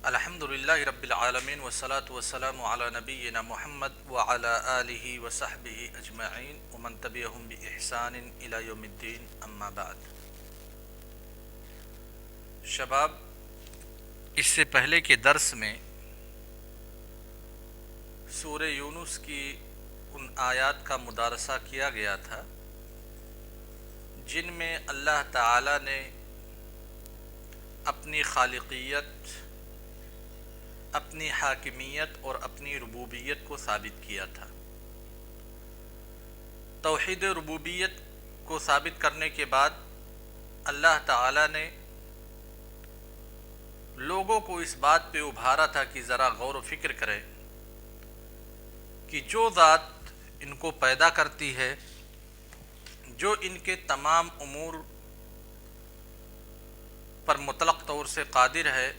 الحمدللہ رب العالمین والصلاة والسلام علی نبینا محمد وعلی آلہ وصحبہ اجمعین ومن تبعہم بإحسان الی یوم الدین اما بعد۔ شباب، اس سے پہلے کے درس میں سورہ یونس کی ان آیات کا مدارسہ کیا گیا تھا جن میں اللہ تعالی نے اپنی خالقیت، اپنی حاکمیت اور اپنی ربوبیت کو ثابت کیا تھا۔ توحید ربوبیت کو ثابت کرنے کے بعد اللہ تعالی نے لوگوں کو اس بات پہ ابھارا تھا کہ ذرا غور و فکر کریں کہ جو ذات ان کو پیدا کرتی ہے، جو ان کے تمام امور پر مطلق طور سے قادر ہے،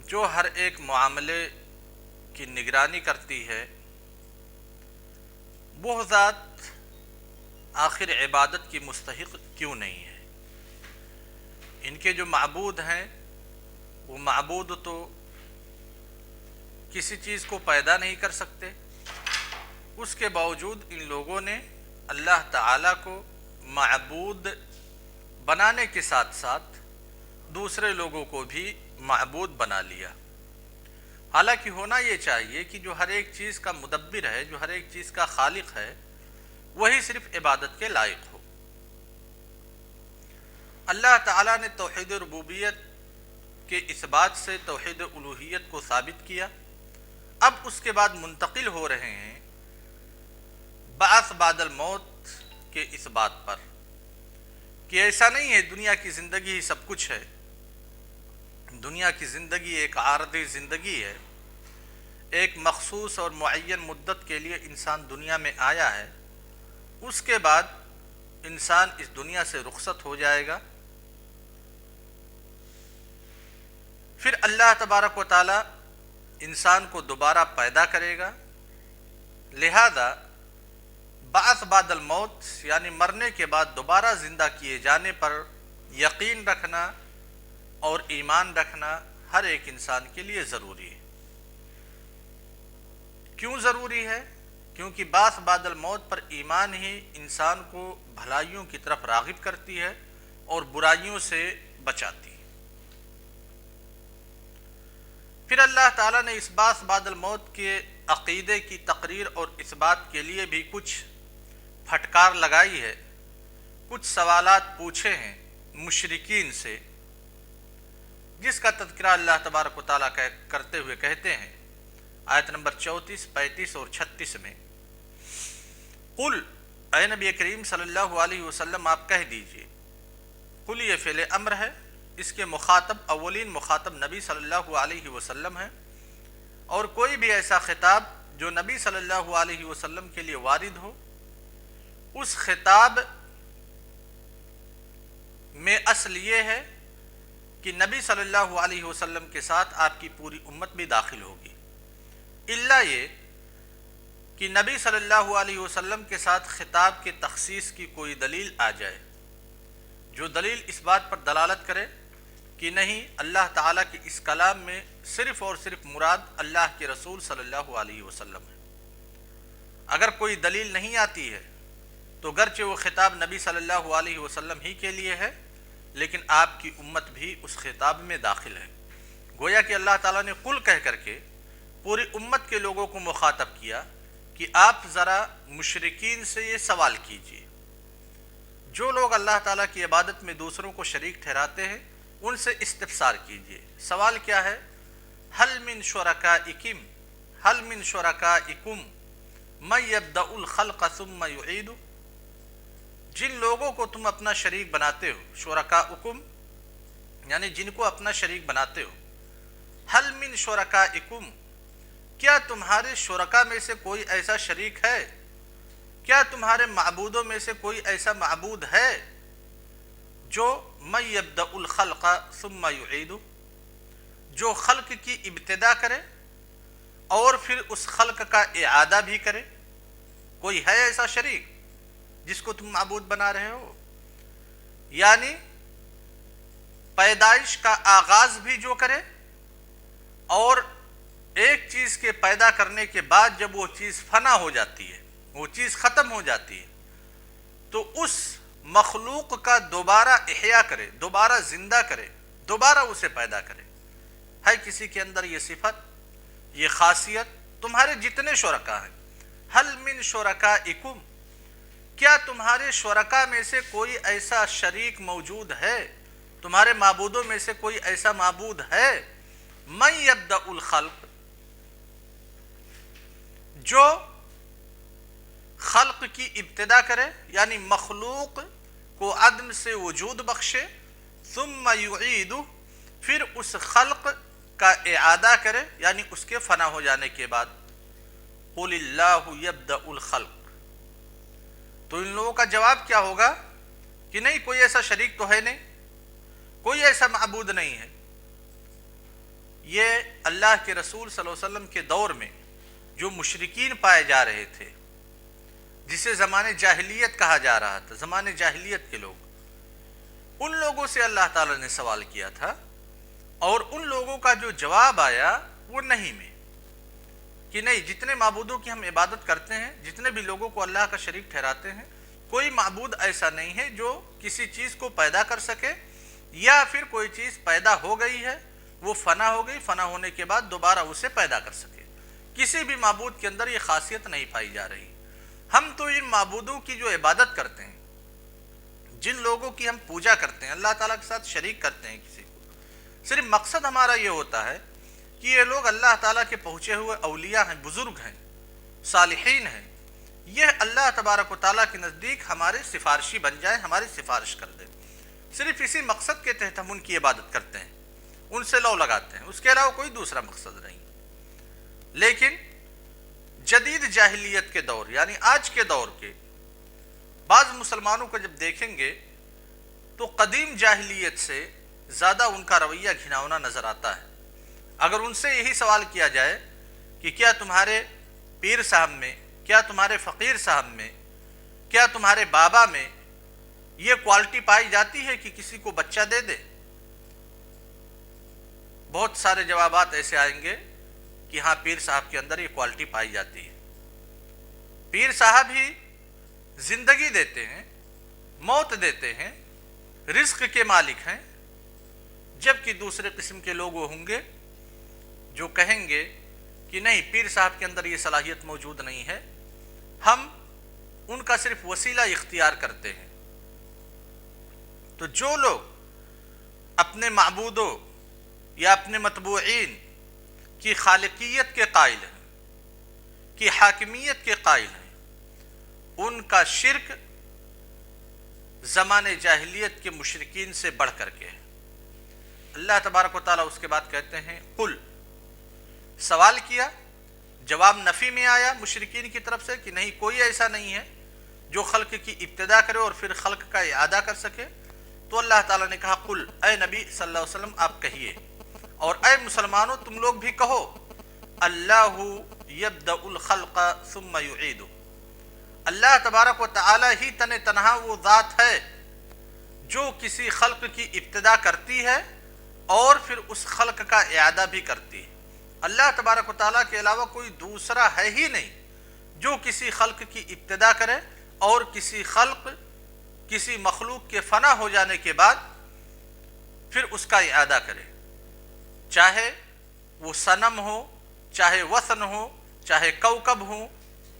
جو ہر ایک معاملے کی نگرانی کرتی ہے، وہ ذات آخر عبادت کی مستحق کیوں نہیں ہے؟ ان کے جو معبود ہیں وہ معبود تو کسی چیز کو پیدا نہیں کر سکتے، اس کے باوجود ان لوگوں نے اللہ تعالیٰ کو معبود بنانے کے ساتھ ساتھ دوسرے لوگوں کو بھی معبود بنا لیا۔ حالانکہ ہونا یہ چاہیے کہ جو ہر ایک چیز کا مدبر ہے، جو ہر ایک چیز کا خالق ہے، وہی صرف عبادت کے لائق ہو۔ اللہ تعالیٰ نے توحید ربوبیت کے اثبات سے توحید الوہیت کو ثابت کیا۔ اب اس کے بعد منتقل ہو رہے ہیں بعث بعد الموت کے اثبات پر، کہ ایسا نہیں ہے دنیا کی زندگی ہی سب کچھ ہے۔ دنیا کی زندگی ایک عارضی زندگی ہے، ایک مخصوص اور معین مدت کے لیے انسان دنیا میں آیا ہے، اس کے بعد انسان اس دنیا سے رخصت ہو جائے گا۔ پھر اللہ تبارک و تعالی انسان کو دوبارہ پیدا کرے گا۔ لہذا بعث بعد الموت یعنی مرنے کے بعد دوبارہ زندہ کیے جانے پر یقین رکھنا اور ایمان رکھنا ہر ایک انسان کے لیے ضروری ہے۔ کیوں ضروری ہے؟ کیونکہ بعث بعد الموت پر ایمان ہی انسان کو بھلائیوں کی طرف راغب کرتی ہے اور برائیوں سے بچاتی ہے۔ پھر اللہ تعالیٰ نے اس بعث بعد الموت کے عقیدے کی تقریر اور اثبات کے لیے بھی کچھ پھٹکار لگائی ہے، کچھ سوالات پوچھے ہیں مشرکین سے، جس کا تذکرہ اللہ تبارک و تعالیٰ کرتے ہوئے کہتے ہیں آیت نمبر 34، 35 اور 36 میں، قل، اے نبی کریم صلی اللہ علیہ وسلم آپ کہہ دیجئے، قل یہ فعل امر ہے، اس کے مخاطب اولین مخاطب نبی صلی اللہ علیہ وسلم ہے، اور کوئی بھی ایسا خطاب جو نبی صلی اللہ علیہ وسلم کے لیے وارد ہو، اس خطاب میں اصل یہ ہے کہ نبی صلی اللہ علیہ وسلم کے ساتھ آپ کی پوری امت بھی داخل ہوگی، الا یہ کہ نبی صلی اللہ علیہ وسلم کے ساتھ خطاب کے تخصیص کی کوئی دلیل آ جائے، جو دلیل اس بات پر دلالت کرے کہ نہیں، اللہ تعالیٰ کے اس کلام میں صرف اور صرف مراد اللہ کے رسول صلی اللہ علیہ وسلم ہے۔ اگر کوئی دلیل نہیں آتی ہے تو گرچہ وہ خطاب نبی صلی اللہ علیہ وسلم ہی کے لیے ہے، لیکن آپ کی امت بھی اس خطاب میں داخل ہے۔ گویا کہ اللہ تعالیٰ نے قل کہہ کر کے پوری امت کے لوگوں کو مخاطب کیا کہ آپ ذرا مشرکین سے یہ سوال کیجئے، جو لوگ اللہ تعالیٰ کی عبادت میں دوسروں کو شریک ٹھہراتے ہیں ان سے استفسار کیجئے۔ سوال کیا ہے؟ هل من شرکائکم من یبدأ الخلق ثم یعید، جن لوگوں کو تم اپنا شریک بناتے ہو، شرکاءکم یعنی جن کو اپنا شریک بناتے ہو، هل من شرکائکم، کیا تمہارے شرکا میں سے کوئی ایسا شریک ہے؟ کیا تمہارے معبودوں میں سے کوئی ایسا معبود ہے جو من یبدأ الخلق ثم یعید، جو خلق کی ابتدا کرے اور پھر اس خلق کا اعادہ بھی کرے؟ کوئی ہے ایسا شریک جس کو تم معبود بنا رہے ہو؟ یعنی پیدائش کا آغاز بھی جو کرے اور ایک چیز کے پیدا کرنے کے بعد جب وہ چیز فنا ہو جاتی ہے، وہ چیز ختم ہو جاتی ہے، تو اس مخلوق کا دوبارہ احیا کرے، دوبارہ زندہ کرے، دوبارہ اسے پیدا کرے۔ ہے کسی کے اندر یہ صفت، یہ خاصیت؟ تمہارے جتنے شرکا ہیں، حل من شرکائکم، کیا تمہارے شرکا میں سے کوئی ایسا شریک موجود ہے، تمہارے معبودوں میں سے کوئی ایسا معبود ہے، من یبدأ الخلق، جو خلق کی ابتدا کرے، یعنی مخلوق کو عدم سے وجود بخشے، ثم یعیدہ، پھر اس خلق کا اعادہ کرے، یعنی اس کے فنا ہو جانے کے بعد۔ قل اللہ یبدأ الخلق، تو ان لوگوں کا جواب کیا ہوگا کہ نہیں، کوئی ایسا شریک تو ہے نہیں، کوئی ایسا معبود نہیں ہے۔ یہ اللہ کے رسول صلی اللہ علیہ وسلم کے دور میں جو مشرکین پائے جا رہے تھے، جسے زمانے جاہلیت کہا جا رہا تھا، زمانے جاہلیت کے لوگ، ان لوگوں سے اللہ تعالیٰ نے سوال کیا تھا، اور ان لوگوں کا جو جواب آیا وہ نہیں میں، کہ نہیں، جتنے معبودوں کی ہم عبادت کرتے ہیں، جتنے بھی لوگوں کو اللہ کا شریک ٹھہراتے ہیں، کوئی معبود ایسا نہیں ہے جو کسی چیز کو پیدا کر سکے، یا پھر کوئی چیز پیدا ہو گئی ہے، وہ فنا ہو گئی، فنا ہونے کے بعد دوبارہ اسے پیدا کر سکے۔ کسی بھی معبود کے اندر یہ خاصیت نہیں پائی جا رہی۔ ہم تو ان معبودوں کی جو عبادت کرتے ہیں، جن لوگوں کی ہم پوجا کرتے ہیں، اللہ تعالیٰ کے ساتھ شریک کرتے ہیں کسی کو، صرف مقصد ہمارا یہ ہوتا ہے کہ یہ لوگ اللہ تعالیٰ کے پہنچے ہوئے اولیاء ہیں، بزرگ ہیں، صالحین ہیں، یہ اللہ تبارک و تعالیٰ کے نزدیک ہمارے سفارشی بن جائیں، ہماری سفارش کر دیں۔ صرف اسی مقصد کے تحت ہم ان کی عبادت کرتے ہیں، ان سے لو لگاتے ہیں، اس کے علاوہ کوئی دوسرا مقصد نہیں۔ لیکن جدید جاہلیت کے دور، یعنی آج کے دور کے بعض مسلمانوں کو جب دیکھیں گے تو قدیم جاہلیت سے زیادہ ان کا رویہ گھناؤنا نظر آتا ہے۔ اگر ان سے یہی سوال کیا جائے کہ کیا تمہارے پیر صاحب میں، کیا تمہارے فقیر صاحب میں، کیا تمہارے بابا میں یہ کوالٹی پائی جاتی ہے کہ کسی کو بچہ دے دے، بہت سارے جوابات ایسے آئیں گے کہ ہاں، پیر صاحب کے اندر یہ کوالٹی پائی جاتی ہے۔ پیر صاحب ہی زندگی دیتے ہیں، موت دیتے ہیں، رزق کے مالک ہیں، جبکہ دوسرے قسم کے لوگ وہ ہوں گے جو کہیں گے کہ نہیں، پیر صاحب کے اندر یہ صلاحیت موجود نہیں ہے، ہم ان کا صرف وسیلہ اختیار کرتے ہیں۔ تو جو لوگ اپنے معبودوں یا اپنے متبوعین کی خالقیت کے قائل ہیں، کی حاکمیت کے قائل ہیں، ان کا شرک زمانے جاہلیت کے مشرکین سے بڑھ کر کے ہے۔ اللہ تبارک و تعالیٰ اس کے بعد کہتے ہیں قل، سوال کیا، جواب نفی میں آیا مشرکین کی طرف سے کہ نہیں، کوئی ایسا نہیں ہے جو خلق کی ابتدا کرے اور پھر خلق کا اعادہ کر سکے۔ تو اللہ تعالیٰ نے کہا قل، اے نبی صلی اللہ علیہ وسلم آپ کہیے، اور اے مسلمانوں تم لوگ بھی کہو، اللہ یبدأ الخلق ثم یعیدہ، اللہ تبارک و تعالیٰ ہی تنہا وہ ذات ہے جو کسی خلق کی ابتدا کرتی ہے اور پھر اس خلق کا اعادہ بھی کرتی ہے۔ اللہ تبارک و تعالیٰ کے علاوہ کوئی دوسرا ہے ہی نہیں جو کسی خلق کی ابتدا کرے اور کسی مخلوق کے فنا ہو جانے کے بعد پھر اس کا اعادہ کرے، چاہے وہ صنم ہو، چاہے وثن ہو، چاہے کوکب ہوں،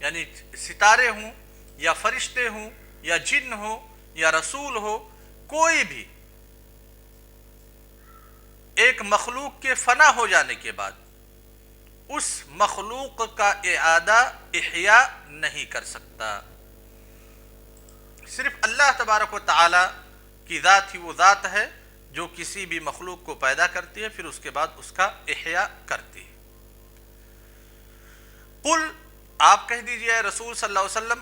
یعنی ستارے ہوں، یا فرشتے ہوں، یا جن ہو، یا رسول ہو، کوئی بھی ایک مخلوق کے فنا ہو جانے کے بعد اس مخلوق کا اعادہ احیاء نہیں کر سکتا۔ صرف اللہ تبارک و تعالی کی ذات ہی وہ ذات ہے جو کسی بھی مخلوق کو پیدا کرتی ہے، پھر اس کے بعد اس کا احیاء کرتی ہے۔ قل، آپ کہہ دیجئے اے رسول صلی اللہ علیہ وسلم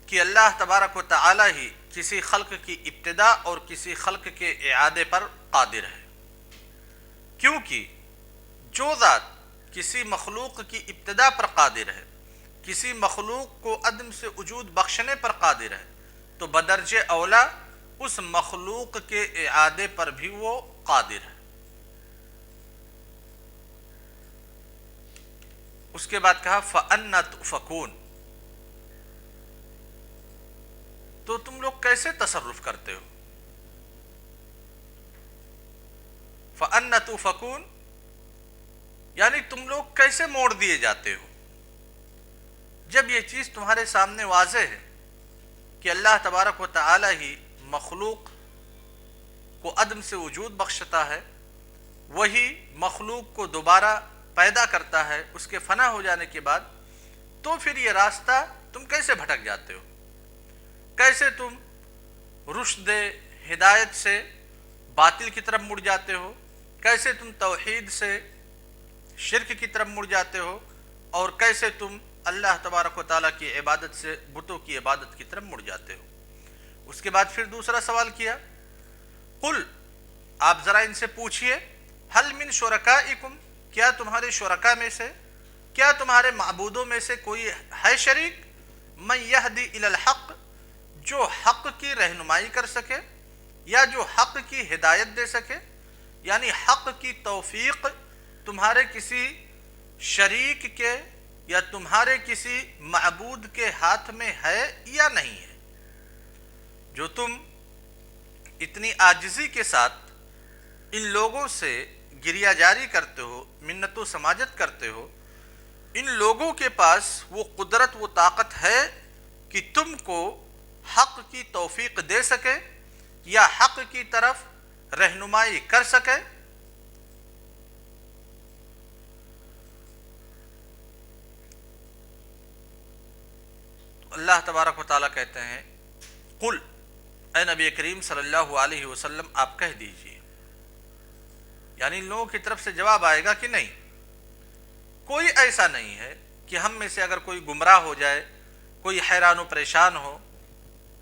کہ اللہ تبارک و تعالی ہی کسی خلق کی ابتدا اور کسی خلق کے اعادے پر قادر ہے، کیونکہ جو ذات کسی مخلوق کی ابتدا پر قادر ہے، کسی مخلوق کو عدم سے وجود بخشنے پر قادر ہے، تو بدرجہ اولا اس مخلوق کے اعادے پر بھی وہ قادر ہے۔ اس کے بعد کہا فَأَنَّا تُؤْفَكُونَ، تو تم لوگ کیسے تصرف کرتے ہو؟ فَأَنَّا تُؤْفَكُونَ یعنی تم لوگ کیسے موڑ دیے جاتے ہو؟ جب یہ چیز تمہارے سامنے واضح ہے کہ اللہ تبارک و تعالی ہی مخلوق کو عدم سے وجود بخشتا ہے، وہی مخلوق کو دوبارہ پیدا کرتا ہے اس کے فنا ہو جانے کے بعد، تو پھر یہ راستہ تم کیسے بھٹک جاتے ہو؟ کیسے تم رشد ہدایت سے باطل کی طرف مڑ جاتے ہو؟ کیسے تم توحید سے شرک کی طرف مڑ جاتے ہو؟ اور کیسے تم اللہ تبارک و تعالیٰ کی عبادت سے بتوں کی عبادت کی طرف مڑ جاتے ہو؟ اس کے بعد پھر دوسرا سوال کیا، قل، آپ ذرا ان سے پوچھئے، حل من شرکائکم، کیا تمہارے شرکا میں سے، کیا تمہارے معبودوں میں سے کوئی ہے شریک، من یہدی الی الحق، جو حق کی رہنمائی کر سکے یا جو حق کی ہدایت دے سکے؟ یعنی حق کی توفیق تمہارے کسی شریک کے یا تمہارے کسی معبود کے ہاتھ میں ہے یا نہیں ہے؟ جو تم اتنی عاجزی کے ساتھ ان لوگوں سے گریہ جاری کرتے ہو، منت و سماجت کرتے ہو، ان لوگوں کے پاس وہ قدرت و طاقت ہے کہ تم کو حق کی توفیق دے سکے یا حق کی طرف رہنمائی کر سکے؟ اللہ تبارک و تعالیٰ کہتے ہیں، قل، اے نبی کریم صلی اللہ علیہ وسلم آپ کہہ دیجئے، یعنی ان لوگوں کی طرف سے جواب آئے گا کہ نہیں، کوئی ایسا نہیں ہے کہ ہم میں سے اگر کوئی گمراہ ہو جائے، کوئی حیران و پریشان ہو،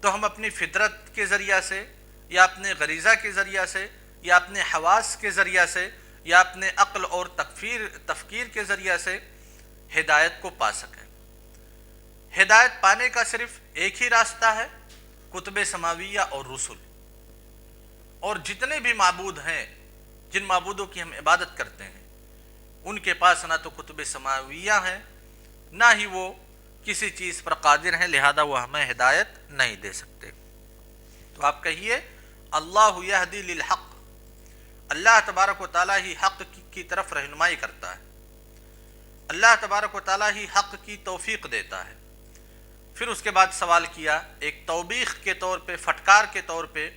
تو ہم اپنی فطرت کے ذریعہ سے یا اپنے غریزہ کے ذریعہ سے یا اپنے حواس کے ذریعہ سے یا اپنے عقل اور تفکیر کے ذریعہ سے ہدایت کو پا سکیں۔ ہدایت پانے کا صرف ایک ہی راستہ ہے، کتب سماویہ اور رسل۔ اور جتنے بھی معبود ہیں، جن معبودوں کی ہم عبادت کرتے ہیں، ان کے پاس نہ تو کتب سماویہ ہیں، نہ ہی وہ کسی چیز پر قادر ہیں، لہذا وہ ہمیں ہدایت نہیں دے سکتے۔ تو آپ کہیے، اللہ یہدی للحق، اللہ تبارک و تعالیٰ ہی حق کی طرف رہنمائی کرتا ہے، اللہ تبارک و تعالیٰ ہی حق کی توفیق دیتا ہے۔ پھر اس کے بعد سوال کیا ایک توبیخ کے طور پہ، پھٹکار کے طور پہ،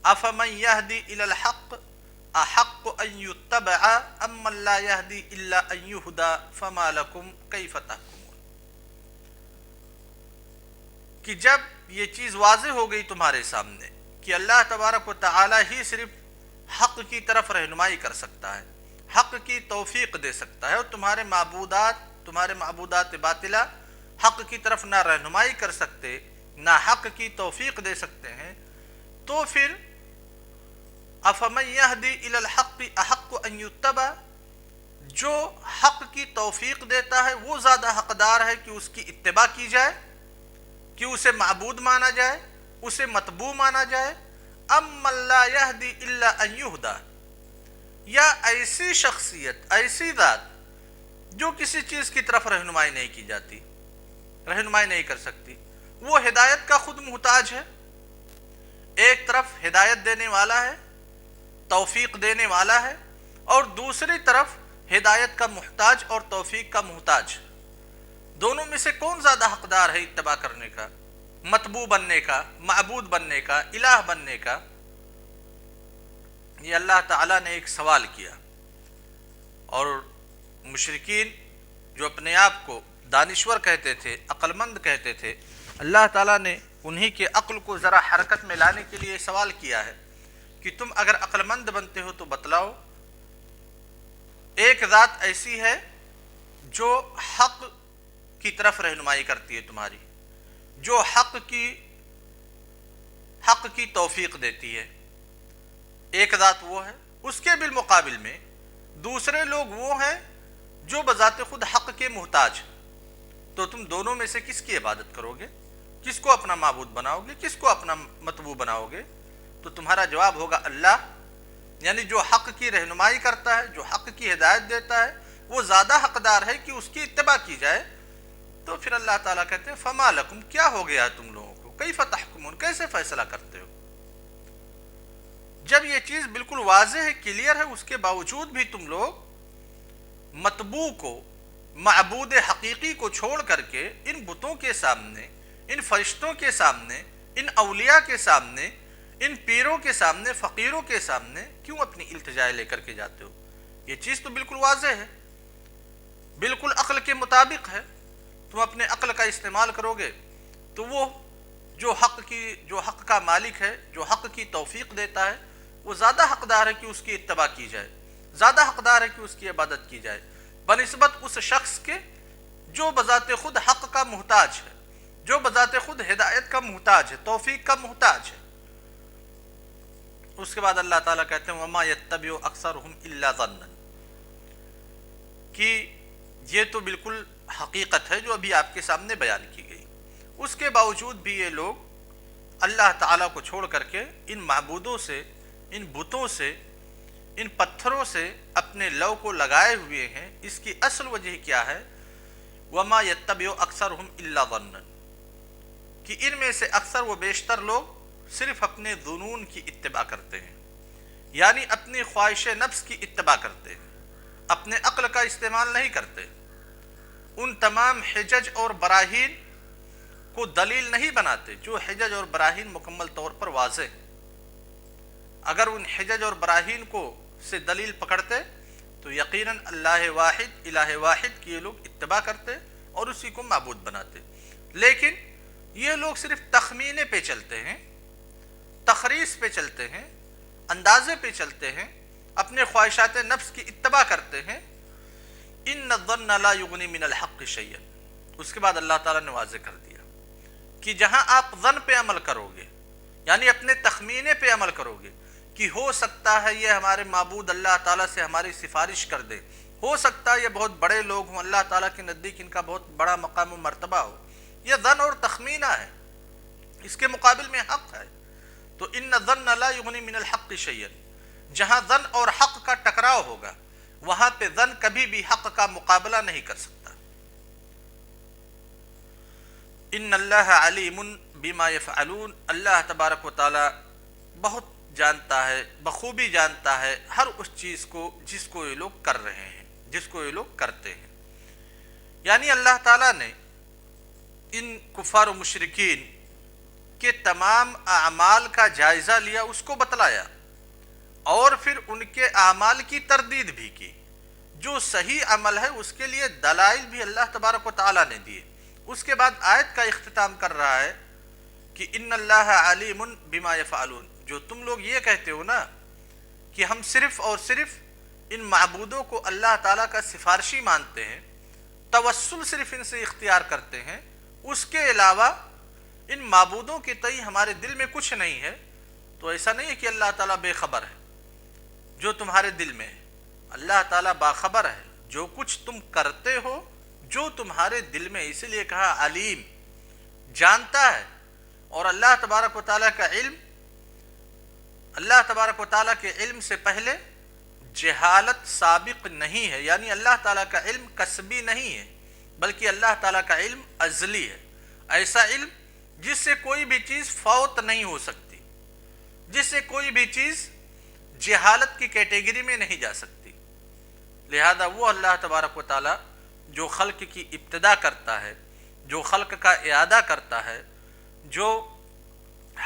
افمن یہدی الی الحق احق ان یتبع ام من لا یہدی الا ان یہدی فما لکم کیف تحکمون، کہ جب یہ چیز واضح ہو گئی تمہارے سامنے کہ اللہ تبارک و تعالی ہی صرف حق کی طرف رہنمائی کر سکتا ہے، حق کی توفیق دے سکتا ہے، اور تمہارے معبودات باطلہ حق کی طرف نہ رہنمائی کر سکتے، نہ حق کی توفیق دے سکتے ہیں، تو پھر افمن یہدی الی الحق احق ان یتبع، جو حق کی توفیق دیتا ہے وہ زیادہ حقدار ہے کہ اس کی اتباع کی جائے، کہ اسے معبود مانا جائے، اسے متبوع مانا جائے، ام من لا یہدی الا ان یہدی، یا ایسی شخصیت، ایسی ذات جو کسی چیز کی طرف رہنمائی نہیں کی جاتی، رہنمائی نہیں کر سکتی، وہ ہدایت کا خود محتاج ہے۔ ایک طرف ہدایت دینے والا ہے، توفیق دینے والا ہے، اور دوسری طرف ہدایت کا محتاج اور توفیق کا محتاج۔ دونوں میں سے کون زیادہ حقدار ہے اتباع کرنے کا، متبوع بننے کا، معبود بننے کا، الہ بننے کا؟ یہ اللہ تعالیٰ نے ایک سوال کیا، اور مشرکین جو اپنے آپ کو دانشور کہتے تھے، عقل مند کہتے تھے، اللہ تعالیٰ نے انہی کے عقل کو ذرا حرکت میں لانے کے لیے سوال کیا ہے کہ تم اگر عقل مند بنتے ہو تو بتلاؤ، ایک ذات ایسی ہے جو حق کی طرف رہنمائی کرتی ہے تمہاری، جو حق کی توفیق دیتی ہے، ایک ذات وہ ہے، اس کے بالمقابل میں دوسرے لوگ وہ ہیں جو بذات خود حق کے محتاج ہیں۔ تو تم دونوں میں سے کس کی عبادت کرو گے؟ کس کو اپنا معبود بناؤ گے؟ کس کو اپنا متبوع بناؤ گے؟ تو تمہارا جواب ہوگا اللہ، یعنی جو حق کی رہنمائی کرتا ہے، جو حق کی ہدایت دیتا ہے، وہ زیادہ حقدار ہے کہ اس کی اتباع کی جائے، تو پھر اللہ تعالیٰ کہتے ہیں فما لکم، کیا ہو گیا تم لوگوں کو، کیف تحکمون، کیسے فیصلہ کرتے ہو؟ جب یہ چیز بالکل واضح ہے، کلیئر ہے، اس کے باوجود بھی تم لوگ مطبوع کو، معبود حقیقی کو چھوڑ کر کے ان بتوں کے سامنے، ان فرشتوں کے سامنے، ان اولیاء کے سامنے، ان پیروں کے سامنے، فقیروں کے سامنے کیوں اپنی التجائے لے کر کے جاتے ہو؟ یہ چیز تو بالکل واضح ہے، بالکل عقل کے مطابق ہے۔ تم اپنے عقل کا استعمال کرو گے تو وہ جو حق کا مالک ہے، جو حق کی توفیق دیتا ہے، وہ زیادہ حقدار ہے کہ اس کی اتباع کی جائے، زیادہ حقدار ہے کہ اس کی عبادت کی جائے بنسبت اس شخص کے جو بذات خود حق کا محتاج ہے، جو بذات خود ہدایت کا محتاج ہے، توفیق کا محتاج ہے۔ اس کے بعد اللہ تعالیٰ کہتے ہیں وَمَا يَتَّبِعُ أَكْثَرُهُمْ إِلَّا ظَنًّا، کہ یہ تو بالکل حقیقت ہے جو ابھی آپ کے سامنے بیان کی گئی، اس کے باوجود بھی یہ لوگ اللہ تعالیٰ کو چھوڑ کر کے ان معبودوں سے، ان بتوں سے، ان پتھروں سے اپنے لو کو لگائے ہوئے ہیں۔ اس کی اصل وجہ کیا ہے؟ وَمَا يَتَّبِعُ أَكْثَرُهُمْ إِلَّا ظَنًّا، کہ ان میں سے اکثر و بیشتر لوگ صرف اپنے ظنون کی اتباع کرتے ہیں، یعنی اپنی خواہش نفس کی اتباع کرتے ہیں، اپنے عقل کا استعمال نہیں کرتے، ان تمام حجج اور براہین کو دلیل نہیں بناتے جو حجج اور براہین مکمل طور پر واضح ہیں۔ اگر ان حجج اور براہین کو سے دلیل پکڑتے تو یقیناً اللہ واحد، الہ واحد کی یہ لوگ اتباع کرتے اور اسی کو معبود بناتے، لیکن یہ لوگ صرف تخمینے پہ چلتے ہیں، تخریص پہ چلتے ہیں، اندازے پہ چلتے ہیں، اپنے خواہشات نفس کی اتباع کرتے ہیں۔ ان الظن لا یغنی من الحق شیئا، اس کے بعد اللہ تعالیٰ نے واضح کر دیا کہ جہاں آپ ظن پہ عمل کرو گے، یعنی اپنے تخمینے پہ عمل کرو گے کہ ہو سکتا ہے یہ ہمارے معبود اللہ تعالیٰ سے ہماری سفارش کر دے، ہو سکتا ہے یہ بہت بڑے لوگ ہوں، اللہ تعالیٰ کے نزدیک ان کا بہت بڑا مقام و مرتبہ ہو، یہ ظن اور تخمینہ ہے، اس کے مقابل میں حق ہے۔ تو ان الظن لا یغنی من الحق شیئا، جہاں ظن اور حق کا ٹکراؤ ہوگا وہاں پہ ظن کبھی بھی حق کا مقابلہ نہیں کر سکتا۔ ان اللہ علیم بما یفعلون، اللہ تبارک و تعالی بہت جانتا ہے، بخوبی جانتا ہے ہر اس چیز کو جس کو یہ لوگ کر رہے ہیں، جس کو یہ لوگ کرتے ہیں۔ یعنی اللہ تعالیٰ نے ان کفار و مشرکین کے تمام اعمال کا جائزہ لیا، اس کو بتلایا، اور پھر ان کے اعمال کی تردید بھی کی۔ جو صحیح عمل ہے اس کے لیے دلائل بھی اللہ تبارک و تعالیٰ نے دیے۔ اس کے بعد آیت کا اختتام کر رہا ہے کہ ان اللہ علیم بما یفعلون، جو تم لوگ یہ کہتے ہو نا کہ ہم صرف اور صرف ان معبودوں کو اللہ تعالیٰ کا سفارشی مانتے ہیں، توسل صرف ان سے اختیار کرتے ہیں، اس کے علاوہ ان معبودوں کے تئیں ہمارے دل میں کچھ نہیں ہے، تو ایسا نہیں ہے کہ اللہ تعالیٰ بے خبر ہے جو تمہارے دل میں ہے۔ اللہ تعالیٰ باخبر ہے جو کچھ تم کرتے ہو، جو تمہارے دل میں، اسی لیے کہا علیم، جانتا ہے۔ اور اللہ تبارک و تعالیٰ کا علم، اللہ تبارک و تعالیٰ کے علم سے پہلے جہالت سابق نہیں ہے، یعنی اللہ تعالیٰ کا علم کسبی نہیں ہے بلکہ اللہ تعالیٰ کا علم ازلی ہے، ایسا علم جس سے کوئی بھی چیز فوت نہیں ہو سکتی، جس سے کوئی بھی چیز جہالت کی کیٹیگری میں نہیں جا سکتی۔ لہذا وہ اللہ تبارک و تعالیٰ جو خلق کی ابتدا کرتا ہے، جو خلق کا اعادہ کرتا ہے، جو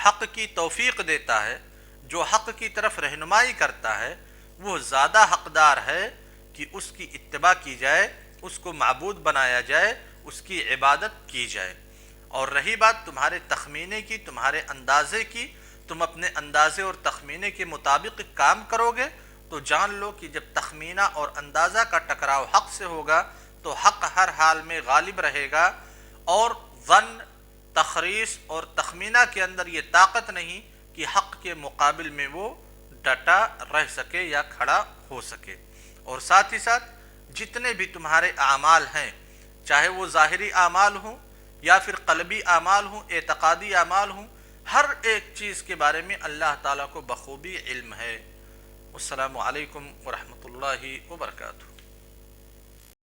حق کی توفیق دیتا ہے، جو حق کی طرف رہنمائی کرتا ہے، وہ زیادہ حقدار ہے کہ اس کی اتباع کی جائے، اس کو معبود بنایا جائے، اس کی عبادت کی جائے۔ اور رہی بات تمہارے تخمینے کی، تمہارے اندازے کی، تم اپنے اندازے اور تخمینے کے مطابق کام کرو گے تو جان لو کہ جب تخمینہ اور اندازہ کا ٹکراؤ حق سے ہوگا تو حق ہر حال میں غالب رہے گا، اور ظن، تخریص اور تخمینہ کے اندر یہ طاقت نہیں کہ حق کے مقابل میں وہ ڈٹا رہ سکے یا کھڑا ہو سکے۔ اور ساتھ ہی ساتھ جتنے بھی تمہارے اعمال ہیں، چاہے وہ ظاہری اعمال ہوں یا پھر قلبی اعمال ہوں، اعتقادی اعمال ہوں، ہر ایک چیز کے بارے میں اللہ تعالیٰ کو بخوبی علم ہے۔ السلام علیکم ورحمۃ اللہ وبرکاتہ۔